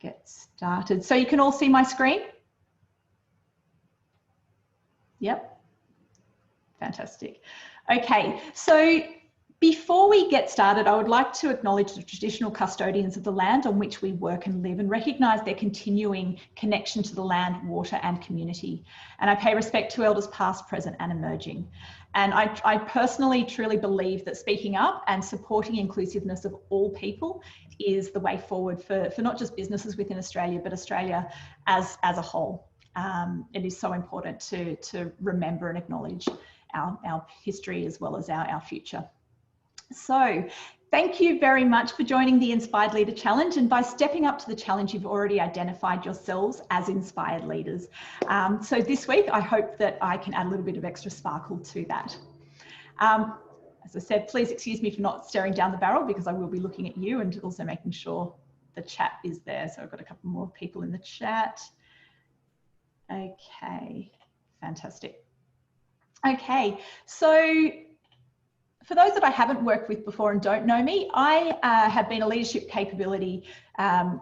get started. So you can all see my screen? Yep. Fantastic. Okay, so before we get started, I would like to acknowledge the traditional custodians of the land on which we work and live and recognise their continuing connection to the land, water and community. And I pay respect to elders past, present and emerging. And I personally truly believe that speaking up and supporting inclusiveness of all people is the way forward for not just businesses within Australia, but Australia as a whole. It is so important to remember and acknowledge our history as well as our future. So thank you very much for joining the Inspired Leader Challenge, and by stepping up to the challenge, you've already identified yourselves as inspired leaders. So this week, I hope that I can add a little bit of extra sparkle to that. As I said, please excuse me for not staring down the barrel because I will be looking at you and also making sure the chat is there. So I've got a couple more people in the chat. Okay, fantastic. Okay, so for those that I haven't worked with before and don't know me, I have been a leadership capability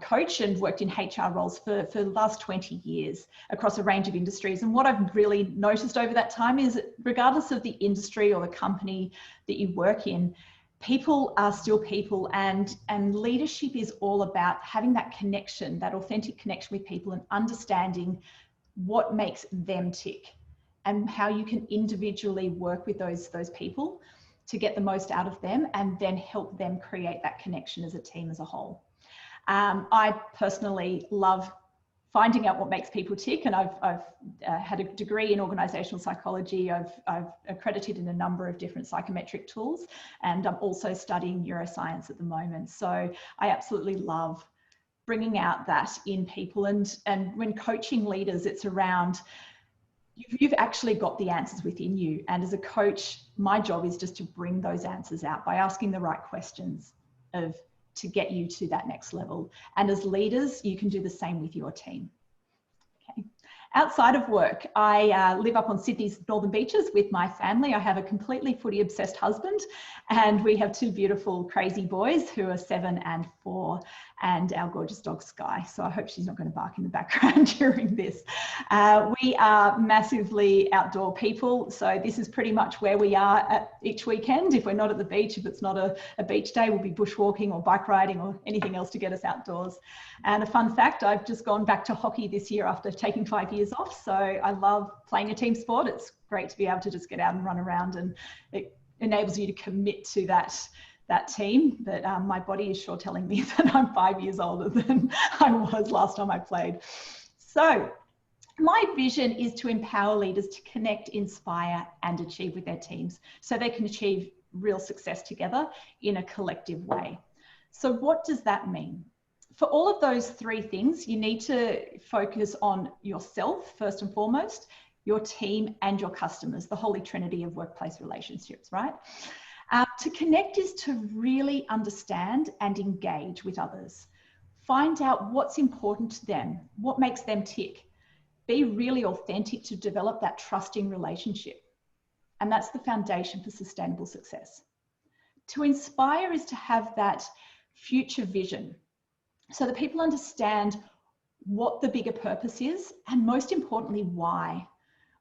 coach and worked in HR roles for the last 20 years across a range of industries. And what I've really noticed over that time is, regardless of the industry or the company that you work in, people are still people, and leadership is all about having that connection, that authentic connection with people and understanding what makes them tick and how you can individually work with those people to get the most out of them and then help them create that connection as a team as a whole. I personally love finding out what makes people tick, and I've had a degree in organisational psychology. I've accredited in a number of different psychometric tools, and I'm also studying neuroscience at the moment. So I absolutely love bringing out that in people, and when coaching leaders, it's around you've actually got the answers within you. And as a coach, my job is just to bring those answers out by asking the right questions to get you to that next level. And as leaders, you can do the same with your team. Okay. Outside of work, I live up on Sydney's Northern Beaches with my family. I have a completely footy obsessed husband, and we have two beautiful crazy boys who are 7 and 4, and our gorgeous dog Sky. So I hope she's not going to bark in the background during this. We are massively outdoor people, so this is pretty much where we are at each weekend. If we're not at the beach, if it's not a beach day, we'll be bushwalking or bike riding or anything else to get us outdoors. And a fun fact, I've just gone back to hockey this year after taking 5 years off. So I love playing a team sport. It's great to be able to just get out and run around, and it enables you to commit to that team. But my body is sure telling me that I'm 5 years older than I was last time I played. So my vision is to empower leaders to connect, inspire and achieve with their teams so they can achieve real success together in a collective way. So what does that mean? For all of those three things, you need to focus on yourself first and foremost, your team and your customers, the holy trinity of workplace relationships, right? To connect is to really understand and engage with others. Find out what's important to them, what makes them tick. Be really authentic to develop that trusting relationship. And that's the foundation for sustainable success. To inspire is to have that future vision so that people understand what the bigger purpose is, and most importantly, why.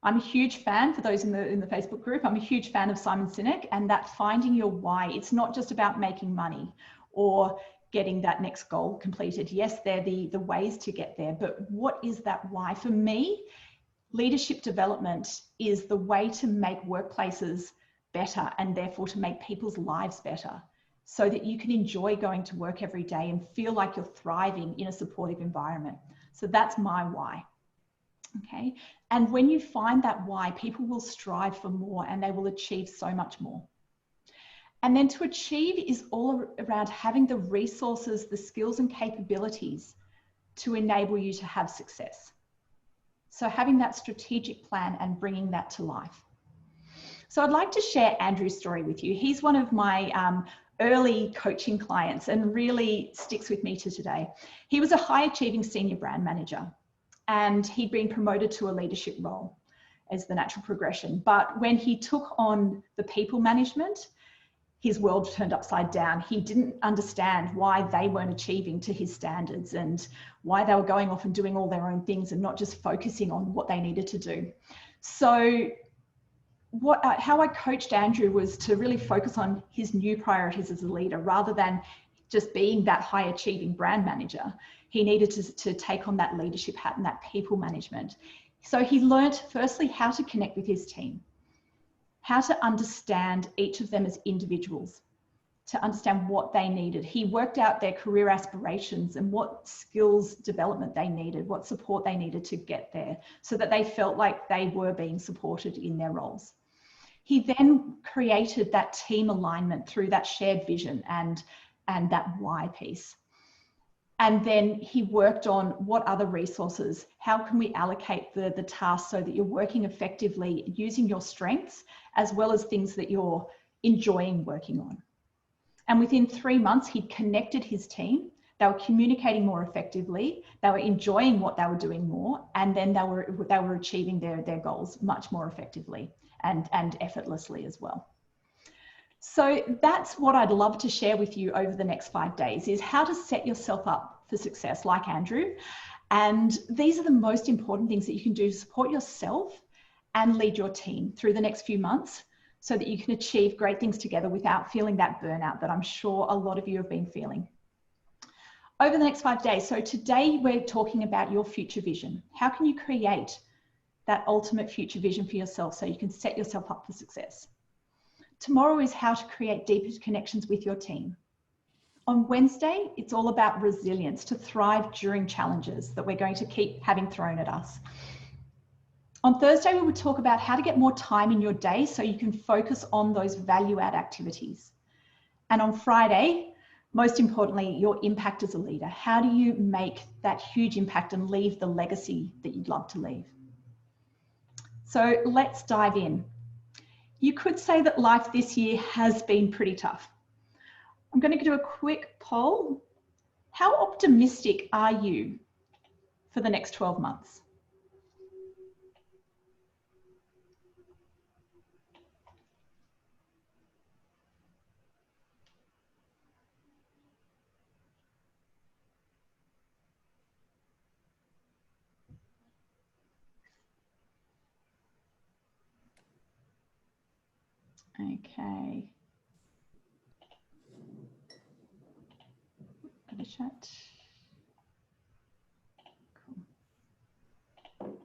I'm a huge fan, for those in the Facebook group, I'm a huge fan of Simon Sinek and that finding your why. It's not just about making money or getting that next goal completed. Yes, they're the ways to get there, but what is that why? For me, leadership development is the way to make workplaces better and therefore to make people's lives better so that you can enjoy going to work every day and feel like you're thriving in a supportive environment. So that's my why. Okay, and when you find that why, people will strive for more and they will achieve so much more. And then to achieve is all around having the resources, the skills and capabilities to enable you to have success. So having that strategic plan and bringing that to life. So I'd like to share Andrew's story with you. He's one of my early coaching clients and really sticks with me to today. He was a high achieving senior brand manager, and he'd been promoted to a leadership role as the natural progression. But when he took on the people management, his world turned upside down. He didn't understand why they weren't achieving to his standards and why they were going off and doing all their own things and not just focusing on what they needed to do. So how I coached Andrew was to really focus on his new priorities as a leader rather than just being that high achieving brand manager. He needed to take on that leadership hat and that people management. So he learned firstly how to connect with his team, how to understand each of them as individuals, to understand what they needed. He worked out their career aspirations and what skills development they needed, what support they needed to get there so that they felt like they were being supported in their roles. He then created that team alignment through that shared vision and that why piece. And then he worked on what other resources, how can we allocate the tasks so that you're working effectively using your strengths as well as things that you're enjoying working on. And within 3 months, he'd connected his team. They were communicating more effectively. They were enjoying what they were doing more. And then they were achieving their goals much more effectively and effortlessly as well. So that's what I'd love to share with you over the next 5 days is how to set yourself up for success like Andrew. And these are the most important things that you can do to support yourself and lead your team through the next few months so that you can achieve great things together without feeling that burnout that I'm sure a lot of you have been feeling. Over the next 5 days, so today we're talking about your future vision. How can you create that ultimate future vision for yourself so you can set yourself up for success? Tomorrow is how to create deeper connections with your team. On Wednesday, it's all about resilience, to thrive during challenges that we're going to keep having thrown at us. On Thursday, we will talk about how to get more time in your day so you can focus on those value-add activities. And on Friday, most importantly, your impact as a leader. How do you make that huge impact and leave the legacy that you'd love to leave? So let's dive in. You could say that life this year has been pretty tough. I'm going to do a quick poll. How optimistic are you for the next 12 months? Okay. Got a chat. Cool.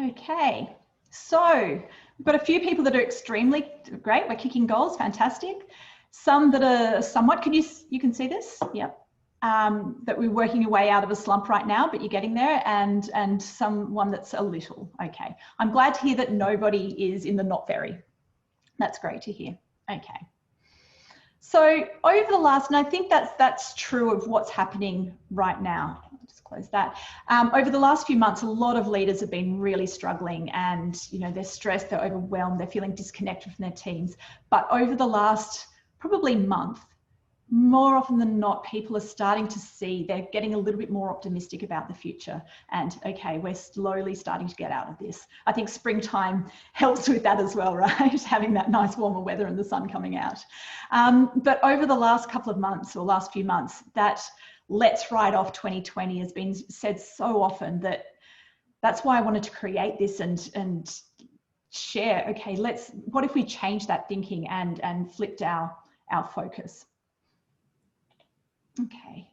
Okay. So we've got a few people that are extremely great. We're kicking goals. Fantastic. Some that are somewhat, you can see this? Yep. That we're working your way out of a slump right now, but you're getting there, and someone that's a little. Okay. I'm glad to hear that nobody is in the not very. That's great to hear. Okay. So over the last, and I think that's true of what's happening right now. I'll just close that. Over the last few months, a lot of leaders have been really struggling, and they're stressed, they're overwhelmed, they're feeling disconnected from their teams. But over the last probably month, more often than not, people are starting to see, they're getting a little bit more optimistic about the future. And okay, we're slowly starting to get out of this. I think springtime helps with that as well, right? Having that nice warmer weather and the sun coming out. But over the last couple of months or last few months, that let's write off 2020 has been said so often that's why I wanted to create this and share, okay, what if we change that thinking and flipped our focus? Okay.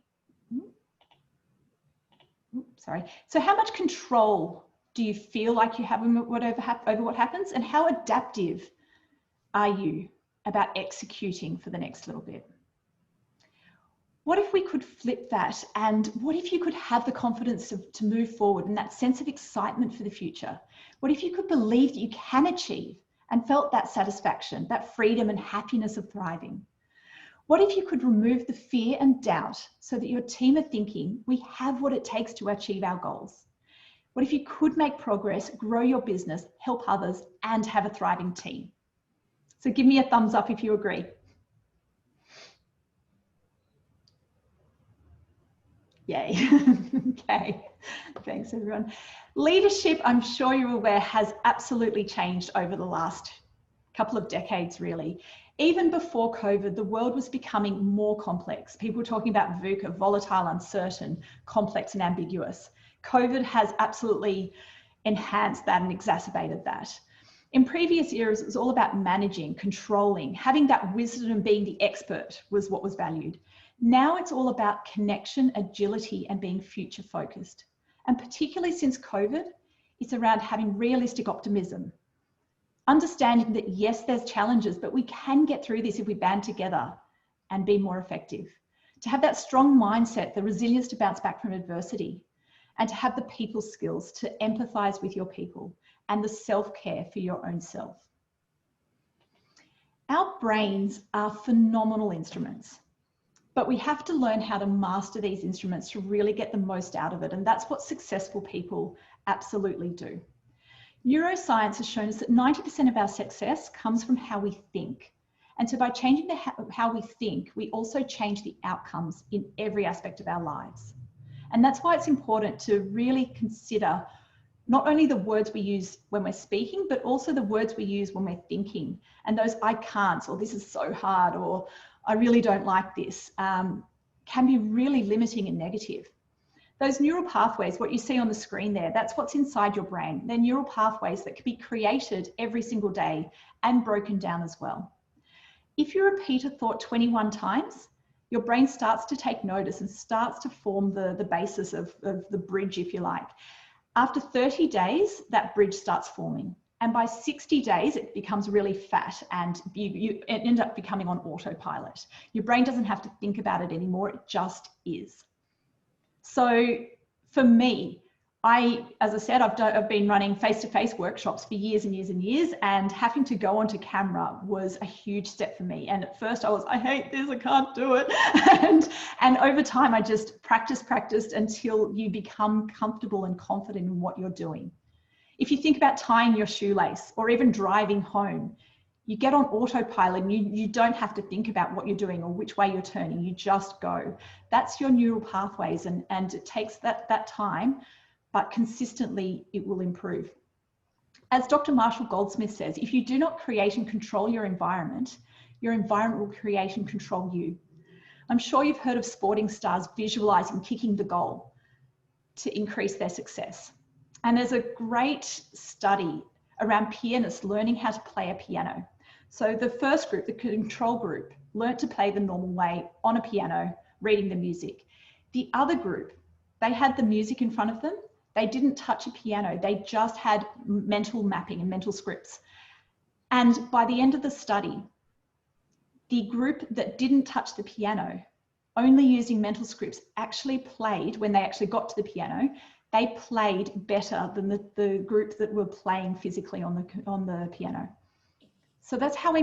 Sorry. So how much control do you feel like you have over what happens, and how adaptive are you about executing for the next little bit? What if we could flip that, and what if you could have the confidence to move forward and that sense of excitement for the future? What if you could believe that you can achieve and felt that satisfaction, that freedom and happiness of thriving? What if you could remove the fear and doubt so that your team are thinking, we have what it takes to achieve our goals? What if you could make progress, grow your business, help others, and have a thriving team? So give me a thumbs up if you agree. Yay. Okay. Thanks, everyone. Leadership, I'm sure you're aware, has absolutely changed over the last couple of decades really. Even before COVID, the world was becoming more complex. People were talking about VUCA, volatile, uncertain, complex and ambiguous. COVID has absolutely enhanced that and exacerbated that. In previous eras, it was all about managing, controlling, having that wisdom and being the expert was what was valued. Now it's all about connection, agility, and being future focused. And particularly since COVID, it's around having realistic optimism, understanding that yes, there's challenges, but we can get through this if we band together and be more effective. To have that strong mindset, the resilience to bounce back from adversity, and to have the people skills to empathize with your people and the self-care for your own self. Our brains are phenomenal instruments, but we have to learn how to master these instruments to really get the most out of it. And that's what successful people absolutely do. Neuroscience has shown us that 90% of our success comes from how we think. And so by changing how we think, we also change the outcomes in every aspect of our lives. And that's why it's important to really consider not only the words we use when we're speaking, but also the words we use when we're thinking. And those I can't, or this is so hard, or I really don't like this, can be really limiting and negative. Those neural pathways, what you see on the screen there, that's what's inside your brain. They're neural pathways that can be created every single day and broken down as well. If you repeat a thought 21 times, your brain starts to take notice and starts to form the basis of the bridge, if you like. After 30 days, that bridge starts forming. And by 60 days, it becomes really fat and you end up becoming on autopilot. Your brain doesn't have to think about it anymore, it just is. So for me, as I said, I've been running face-to-face workshops for years and years and years, and having to go onto camera was a huge step for me. And at first I hate this, I can't do it. and over time, I just practiced until you become comfortable and confident in what you're doing. If you think about tying your shoelace or even driving home, you get on autopilot and you don't have to think about what you're doing or which way you're turning, you just go. That's your neural pathways, and it takes that time, but consistently it will improve. As Dr. Marshall Goldsmith says, if you do not create and control your environment will create and control you. I'm sure you've heard of sporting stars visualizing kicking the goal to increase their success. And there's a great study around pianists learning how to play a piano. So the first group, the control group, learned to play the normal way on a piano, reading the music. The other group, they had the music in front of them. They didn't touch a piano. They just had mental mapping and mental scripts. And by the end of the study, the group that didn't touch the piano, only using mental scripts, actually played, when they actually got to the piano, they played better than the group that were playing physically on the piano. So that's how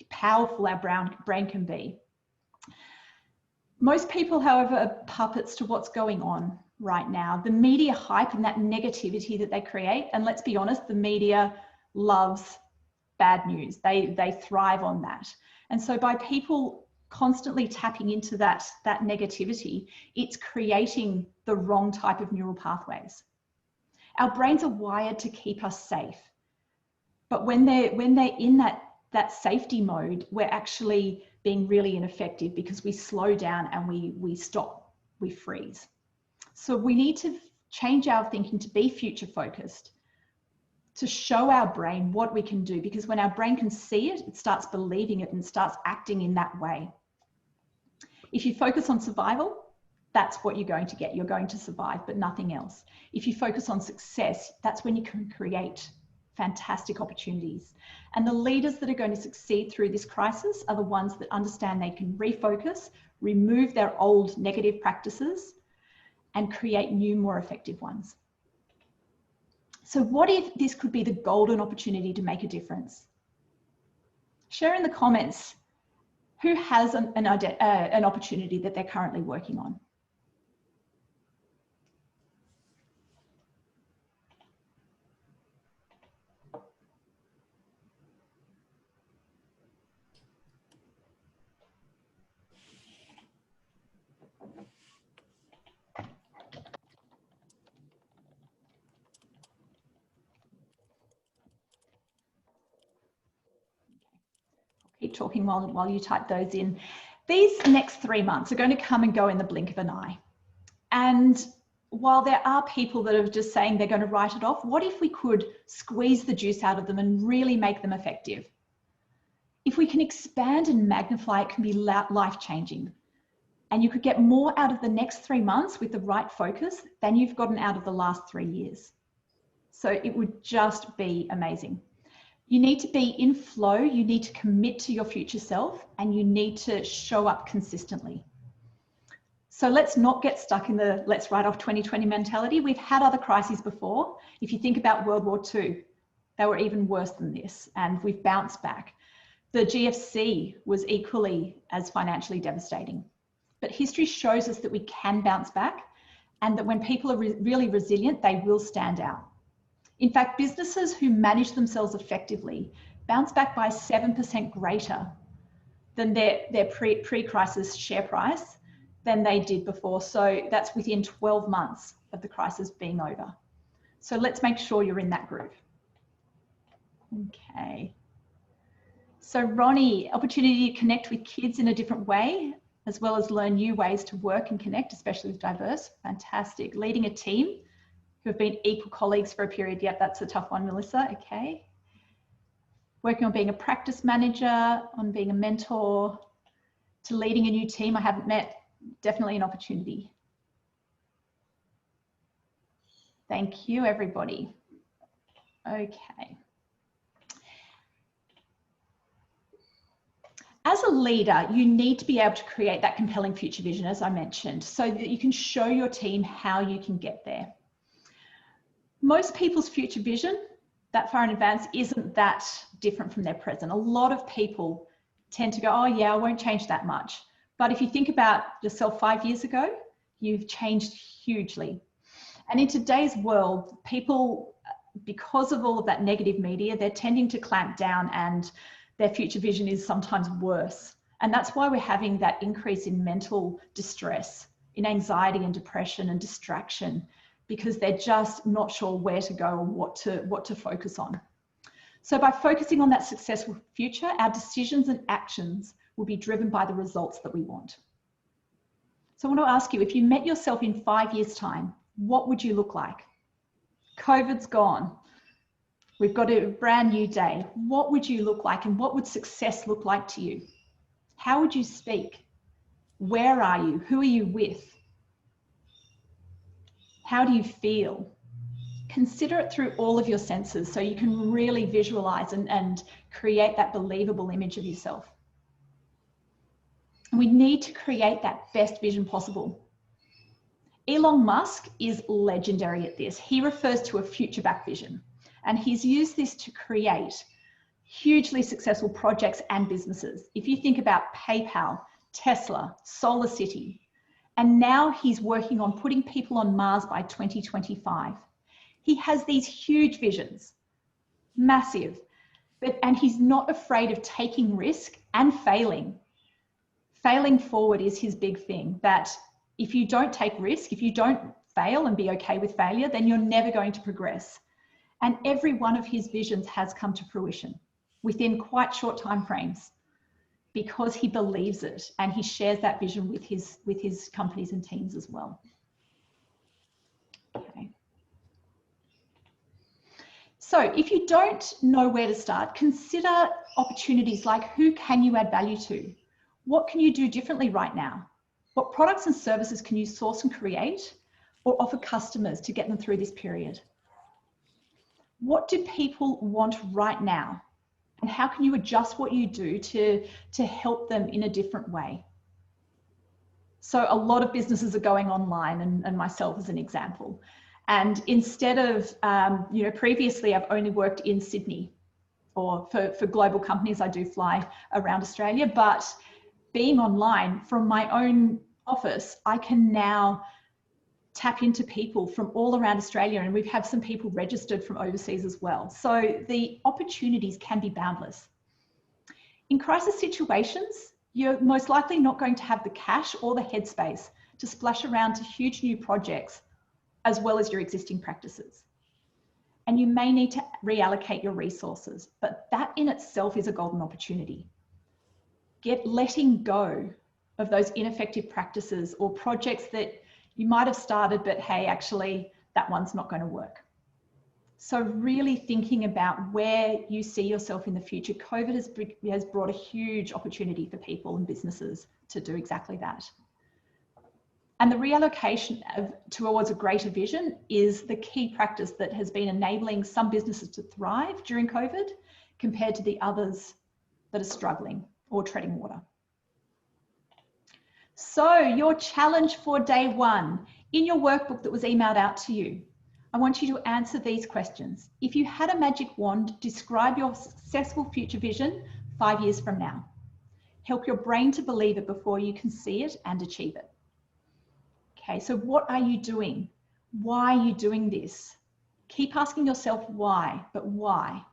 powerful our brain can be. Most people, however, are puppets to what's going on right now. The media hype and that negativity that they create, and let's be honest, the media loves bad news. They thrive on that. And so by people constantly tapping into that negativity, it's creating the wrong type of neural pathways. Our brains are wired to keep us safe. But when they're in that safety mode, we're actually being really ineffective because we slow down and we stop, we freeze. So we need to change our thinking to be future focused, to show our brain what we can do, because when our brain can see it, it starts believing it and starts acting in that way. If you focus on survival, that's what you're going to get. You're going to survive, but nothing else. If you focus on success, that's when you can create fantastic opportunities. And the leaders that are going to succeed through this crisis are the ones that understand they can refocus, remove their old negative practices, and create new, more effective ones. So what if this could be the golden opportunity to make a difference? Share in the comments who has an opportunity that they're currently working on. keep talking while you type those in. These next 3 months are going to come and go in the blink of an eye. And while there are people that are just saying they're going to write it off, what if we could squeeze the juice out of them and really make them effective? If we can expand and magnify, it can be life-changing. And you could get more out of the next 3 months with the right focus than you've gotten out of the last 3 years. So it would just be amazing. You need to be in flow, you need to commit to your future self, and you need to show up consistently. So let's not get stuck in the let's write off 2020 mentality. We've had other crises before. If you think about World War II, they were even worse than this, and we've bounced back. The GFC was equally as financially devastating. But history shows us that we can bounce back, and that when people are really resilient, they will stand out. In fact, businesses who manage themselves effectively bounce back by 7% greater than their pre-crisis share price than they did before. So that's within 12 months of the crisis being over. So let's make sure you're in that group. Okay. So Ronnie, opportunity to connect with kids in a different way, as well as learn new ways to work and connect, especially with diverse. Fantastic. Leading a team who have been equal colleagues for a period. Yep, that's a tough one, Melissa. Okay. Working on being a practice manager, on being a mentor, to leading a new team I haven't met. Definitely an opportunity. Thank you, everybody. Okay. As a leader, you need to be able to create that compelling future vision, as I mentioned, so that you can show your team how you can get there. Most people's future vision, that far in advance, isn't that different from their present. A lot of people tend to go, oh yeah, I won't change that much. But if you think about yourself 5 years ago, you've changed hugely. And in today's world, people, because of all of that negative media, they're tending to clamp down, and their future vision is sometimes worse. And that's why we're having that increase in mental distress, in anxiety and depression and distraction, because they're just not sure where to go or what to focus on. So by focusing on that successful future, our decisions and actions will be driven by the results that we want. So I want to ask you, if you met yourself in 5 years' time, what would you look like? COVID's gone. We've got a brand new day. What would you look like, and what would success look like to you? How would you speak? Where are you? Who are you with? How do you feel? Consider it through all of your senses so you can really visualize and create that believable image of yourself. And we need to create that best vision possible. Elon Musk is legendary at this. He refers to a future back vision, and he's used this to create hugely successful projects and businesses. If you think about PayPal, Tesla, SolarCity, and now he's working on putting people on Mars by 2025. He has these huge visions, massive, and he's not afraid of taking risk and failing. Failing forward is his big thing, that if you don't take risk, if you don't fail and be okay with failure, then you're never going to progress. And every one of his visions has come to fruition within quite short time frames, because he believes it and he shares that vision with his companies and teams as well. Okay. So if you don't know where to start, consider opportunities like, who can you add value to? What can you do differently right now? What products and services can you source and create or offer customers to get them through this period? What do people want right now? And how can you adjust what you do to help them in a different way? So a lot of businesses are going online, and myself as an example. And instead of, previously I've only worked in Sydney, or for global companies, I do fly around Australia, but being online from my own office, I can now tap into people from all around Australia, and we've had some people registered from overseas as well. So the opportunities can be boundless. In crisis situations, you're most likely not going to have the cash or the headspace to splash around to huge new projects, as well as your existing practices. And you may need to reallocate your resources, but that in itself is a golden opportunity. letting go of those ineffective practices or projects that you might have started, but hey, actually that one's not going to work. So really thinking about where you see yourself in the future. COVID has brought a huge opportunity for people and businesses to do exactly that. And the reallocation towards a greater vision is the key practice that has been enabling some businesses to thrive during COVID compared to the others that are struggling or treading water. So your challenge for day one, in your workbook that was emailed out to you, I want you to answer these questions. If you had a magic wand, describe your successful future vision 5 years from now. Help your brain to believe it before you can see it and achieve it. Okay, so what are you doing? Why are you doing this? Keep asking yourself why, but why?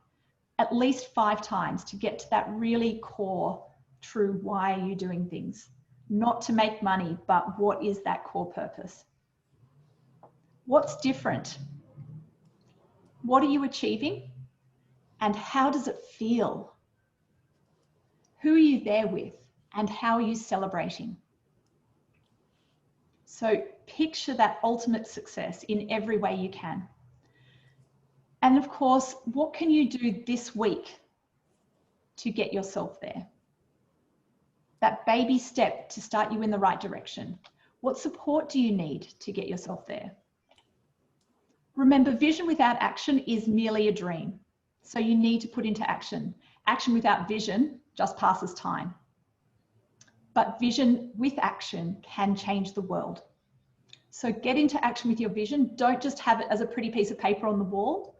At least 5 times to get to that really core, true why are you doing things? Not to make money, but what is that core purpose? What's different? What are you achieving? And how does it feel? Who are you there with? And how are you celebrating? So picture that ultimate success in every way you can. And of course, what can you do this week to get yourself there? That baby step to start you in the right direction. What support do you need to get yourself there? Remember, vision without action is merely a dream. So you need to put into action. Action without vision just passes time. But vision with action can change the world. So get into action with your vision. Don't just have it as a pretty piece of paper on the wall.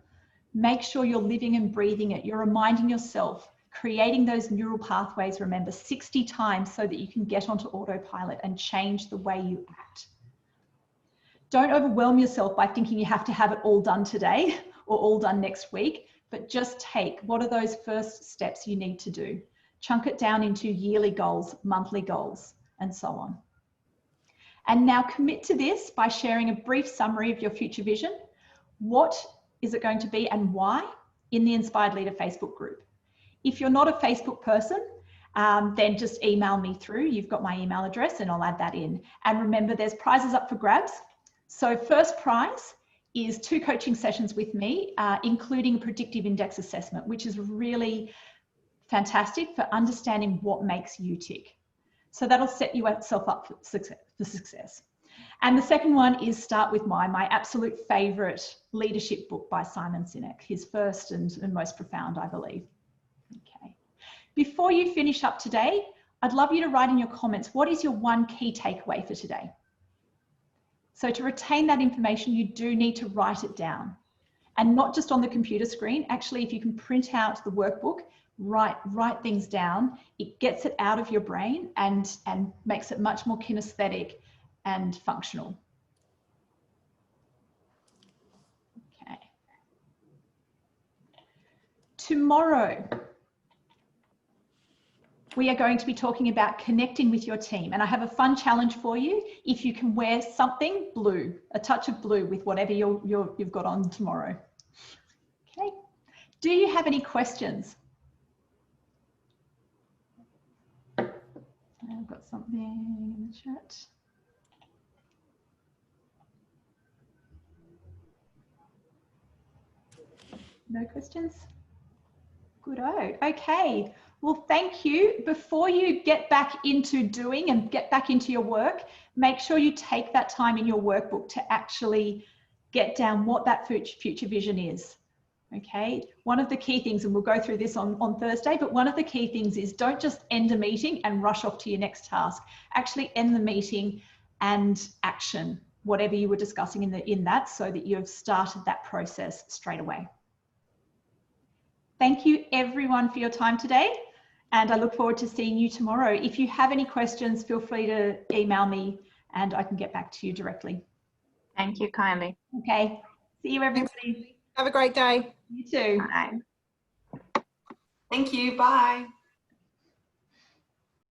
Make sure you're living and breathing it. You're reminding yourself, creating those neural pathways, remember, 60 times so that you can get onto autopilot and change the way you act. Don't overwhelm yourself by thinking you have to have it all done today or all done next week, but just take what are those first steps you need to do. Chunk it down into yearly goals, monthly goals, and so on. And now commit to this by sharing a brief summary of your future vision. What is it going to be and why in the Inspired Leader Facebook group? If you're not a Facebook person, then just email me through. You've got my email address and I'll add that in. And remember, there's prizes up for grabs. So first prize is 2 coaching sessions with me, including a predictive index assessment, which is really fantastic for understanding what makes you tick. So that'll set yourself up for success. And the second one is Start With my absolute favorite leadership book by Simon Sinek, his first and most profound, I believe. Okay. Before you finish up today, I'd love you to write in your comments, what is your one key takeaway for today? So to retain that information, you do need to write it down, and not just on the computer screen. Actually, if you can print out the workbook, write things down, it gets it out of your brain and makes it much more kinesthetic and functional. Okay. Tomorrow, we are going to be talking about connecting with your team. And I have a fun challenge for you. If you can wear something blue, a touch of blue with whatever you've got on tomorrow. Okay. Do you have any questions? I've got something in the chat. No questions? Good-o. Okay. Well, thank you. Before you get back into doing and get back into your work, make sure you take that time in your workbook to actually get down what that future vision is. Okay. One of the key things, and we'll go through this on Thursday, but one of the key things is don't just end a meeting and rush off to your next task. Actually end the meeting and action whatever you were discussing in that so that you have started that process straight away. Thank you everyone for your time today, and I look forward to seeing you tomorrow. If you have any questions, feel free to email me and I can get back to you directly. Thank you kindly. Okay, see you everybody. Have a great day. You too. Bye. Thank you. Bye.